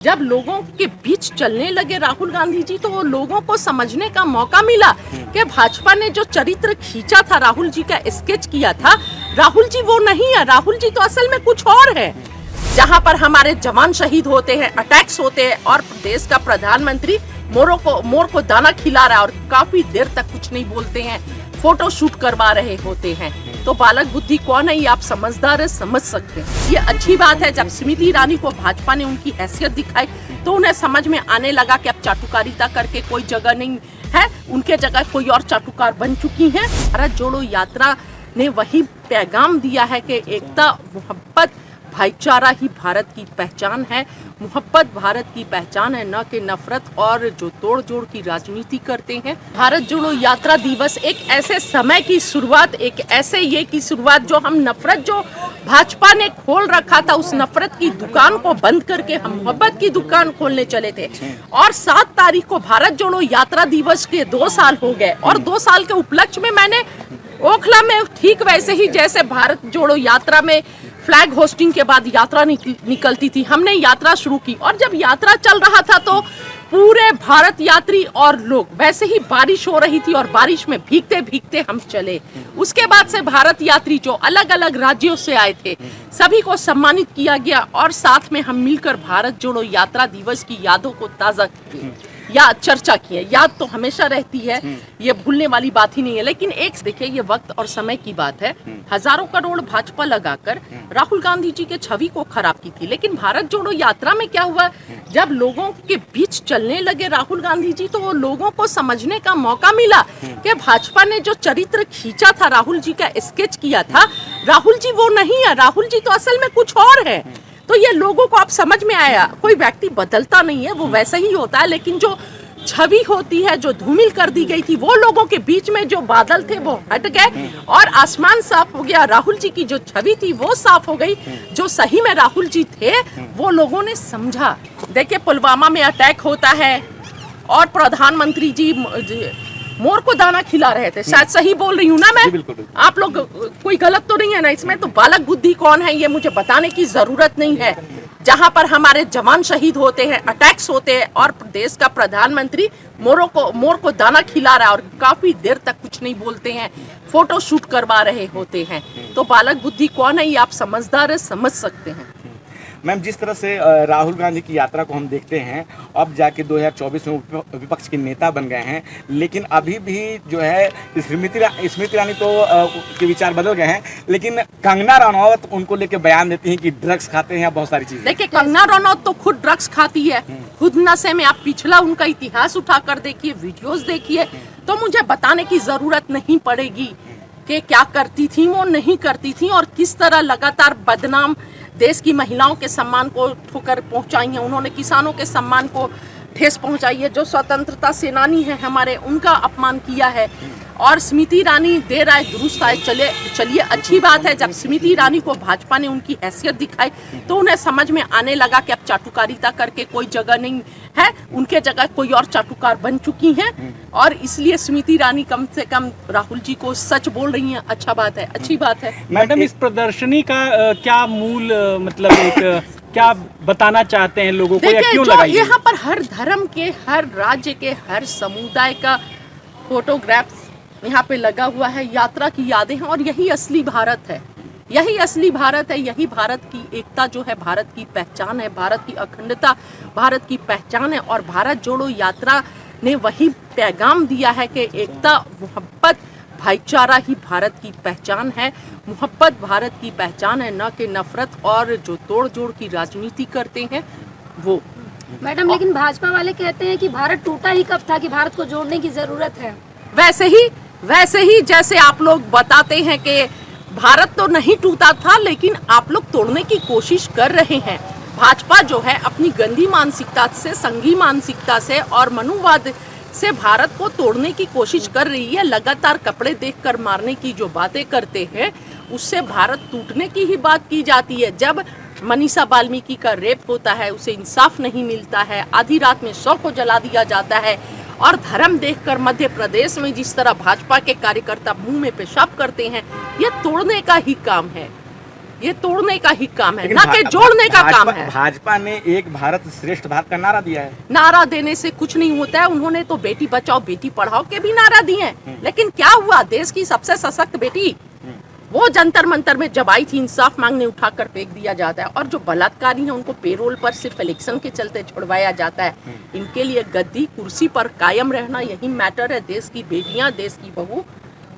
जब लोगों के बीच चलने लगे राहुल गांधी जी, तो लोगों को समझने का मौका मिला कि भाजपा ने जो चरित्र खींचा था, राहुल जी का स्केच किया था, राहुल जी वो नहीं है। राहुल जी तो असल में कुछ और है। जहां पर हमारे जवान शहीद होते हैं, अटैक्स होते हैं और देश का प्रधानमंत्री मोर को दाना खिला रहा है और काफी देर तक कुछ नहीं बोलते हैं, फोटो शूट करवा रहे होते हैं। तो बालक बुद्धि कौन है, ये आप समझदार है, समझ सकते हैं। ये अच्छी बात है। जब स्मृति ईरानी को भाजपा ने उनकी हैसियत दिखाई तो उन्हें समझ में आने लगा कि अब चाटुकारिता करके कोई जगह नहीं है, उनके जगह कोई और चाटुकार बन चुकी है। भारत जोड़ो यात्रा ने वही पैगाम दिया है कि एकता, मोहब्बत, भाईचारा ही भारत की पहचान है। मोहब्बत भारत की पहचान है, न कि नफरत और जो तोड़ जोड़ की राजनीति करते हैं। भारत जोड़ो यात्रा दिवस एक ऐसे समय की शुरुआत, एक ऐसे ये की शुरुआत जो हम नफरत जो भाजपा ने खोल रखा था, उस नफरत की दुकान को बंद करके हम मोहब्बत की दुकान खोलने चले थे। और 7 तारीख को भारत जोड़ो यात्रा दिवस के 2 साल हो गए और 2 साल के उपलक्ष्य में मैंने ओखला में ठीक वैसे ही जैसे भारत जोड़ो यात्रा में फ्लैग होस्टिंग के बाद यात्रा निकलती थी, हमने यात्रा शुरू की। और जब यात्रा चल रहा था तो पूरे भारत यात्री और लोग, वैसे ही बारिश हो रही थी और बारिश में भीगते भीगते हम चले। उसके बाद से भारत यात्री जो अलग अलग राज्यों से आए थे, सभी को सम्मानित किया गया और साथ में हम मिलकर भारत जोड़ो यात्रा दिवस की यादों को ताज़ा किए या चर्चा की है। याद तो हमेशा रहती है, ये भूलने वाली बात ही नहीं है। लेकिन एक देखिए, ये वक्त और समय की बात है। हजारों करोड़ भाजपा लगाकर राहुल गांधी जी के छवि को खराब की थी, लेकिन भारत जोड़ो यात्रा में क्या हुआ, जब लोगों के बीच चलने लगे राहुल गांधी जी, तो लोगों को समझने का मौका मिला कि भाजपा ने जो चरित्र खींचा था, राहुल जी का स्केच किया था, राहुल जी वो नहीं है। राहुल जी तो असल में कुछ और है। तो ये लोगों को अब समझ में आया, कोई व्यक्ति बदलता नहीं है, वो वैसा ही होता है। लेकिन जो छवि होती है, जो धूमिल कर दी गई थी, वो लोगों के बीच में जो बादल थे वो हट गए और आसमान साफ हो गया। राहुल जी की जो छवि थी वो साफ हो गई। जो सही में राहुल जी थे वो लोगों ने समझा। देखिए, पुलवामा में अटैक होता है और प्रधानमंत्री जी मोर को दाना खिला रहे थे। शायद सही बोल रही हूँ ना मैं? आप लोग कोई गलत तो नहीं है ना इसमें? तो बालक बुद्धि कौन है ये मुझे बताने की जरूरत नहीं है। जहां पर हमारे जवान शहीद होते हैं, अटैक्स होते हैं और देश का प्रधानमंत्री मोर को दाना खिला रहा है और काफी देर तक कुछ नहीं बोलते हैं, फोटो शूट करवा रहे होते हैं। तो बालक बुद्धि कौन है, ये आप समझदार है, समझ सकते हैं। मैम, जिस तरह से राहुल गांधी की यात्रा को हम देखते हैं, अब जाके 2024 में विपक्ष के नेता बन गए हैं, लेकिन अभी भी जो है स्मृति ईरानी तो के विचार बदल गए हैं, लेकिन कंगना रनौत उनको लेके बयान देती हैं कि ड्रग्स खाते हैं या बहुत सारी चीजें। देखिए, कंगना रनौत तो खुद ड्रग्स खाती है, खुद नशे में। आप पिछला उनका इतिहास उठाकर देखिए, वीडियोस देखिए, तो मुझे बताने की जरूरत नहीं पड़ेगी कि क्या करती थी, वो नहीं करती थी और किस तरह लगातार बदनाम देश की महिलाओं के सम्मान को ठोकर पहुंचाई है। उन्होंने किसानों के सम्मान को ठेस पहुंचाई है। जो स्वतंत्रता सेनानी है हमारे, उनका अपमान किया है। और स्मृति ईरानी देर आए दुरुस्त आए। चलिए अच्छी बात है। जब स्मृति ईरानी को भाजपा ने उनकी हैसियत दिखाई तो उन्हें समझ में आने लगा कि अब चाटुकारिता करके कोई जगह नहीं है, उनके जगह कोई और चाटुकार बन चुकी हैं। और इसलिए स्मृति ईरानी कम से कम राहुल जी को सच बोल रही हैं। अच्छा बात है, अच्छी बात है। मैडम, इस प्रदर्शनी का क्या मूल मतलब एक क्या बताना चाहते हैं लोगों को, या क्यों लगाई? यहाँ पर हर धर्म के, हर राज्य के, हर समुदाय का फोटोग्राफ्स यहाँ पे लगा हुआ है। यात्रा की यादें हैं और यही असली भारत है, यही असली भारत है, यही भारत की एकता जो है, भारत की पहचान है, भारत की अखंडता भारत की पहचान है। और भारत जोड़ो यात्रा ने वही पैगाम दिया है कि एकता, मोहब्बत, भाईचारा ही भारत की पहचान है। मोहब्बत भारत की पहचान है, न कि नफरत और जो तोड़ जोड़ की राजनीति करते हैं वो। मैडम, लेकिन भाजपा वाले कहते हैं कि भारत टूटा ही कब था कि भारत को जोड़ने की जरूरत है। वैसे ही जैसे आप लोग बताते हैं कि भारत तो नहीं टूटा था, लेकिन आप लोग तोड़ने की कोशिश कर रहे हैं। भाजपा जो है अपनी गंदी मानसिकता से, संघी मानसिकता से और मनुवाद से भारत को तोड़ने की कोशिश कर रही है। लगातार कपड़े देखकर मारने की जो बातें करते हैं, उससे भारत टूटने की ही बात की जाती है। जब मनीषा वाल्मीकि का रेप होता है, उसे इंसाफ नहीं मिलता है, आधी रात में शव को जला दिया जाता है और धर्म देखकर मध्य प्रदेश में जिस तरह भाजपा के कार्यकर्ता मुंह में पेशाब करते हैं, यह तोड़ने का ही काम है। ये तोड़ने का ही काम है, लेकिन ना कि जोड़ने का काम है। भाजपा ने एक भारत श्रेष्ठ भारत का नारा दिया है। नारा देने से कुछ नहीं होता है। उन्होंने तो बेटी बचाओ बेटी पढ़ाओ के भी नारा दिए हैं, लेकिन क्या हुआ? देश की सबसे सशक्त बेटी वो जंतर मंतर में जब आई थी, इंसाफ मांगने उठाकर फेंक दिया जाता है। और जो बलात्कारी हैं उनको पेरोल पर सिर्फ इलेक्शन के चलते छुड़वाया जाता है। इनके लिए गद्दी कुर्सी पर कायम रहना यही मैटर है। देश की बेटियां, देश की बहू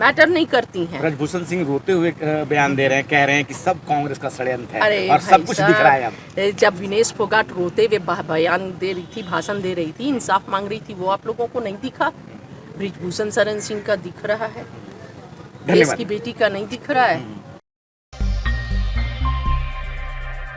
मैटर नहीं करती हैं। ब्रजभूषण सिंह रोते हुए बयान दे रहे हैं, कह रहे हैं कि सब कांग्रेस का षड्यंत्र है अरे और सब कुछ दिख रहा है अब। जब विनेश फोगाट रोते हुए बयान दे रही थी, भाषण दे रही थी, इंसाफ मांग रही थी, वो आप लोगों को नहीं दिखा? ब्रजभूषण शरण सिंह का दिख रहा है, देश धन्यवाद। की बेटी का नहीं दिख रहा है।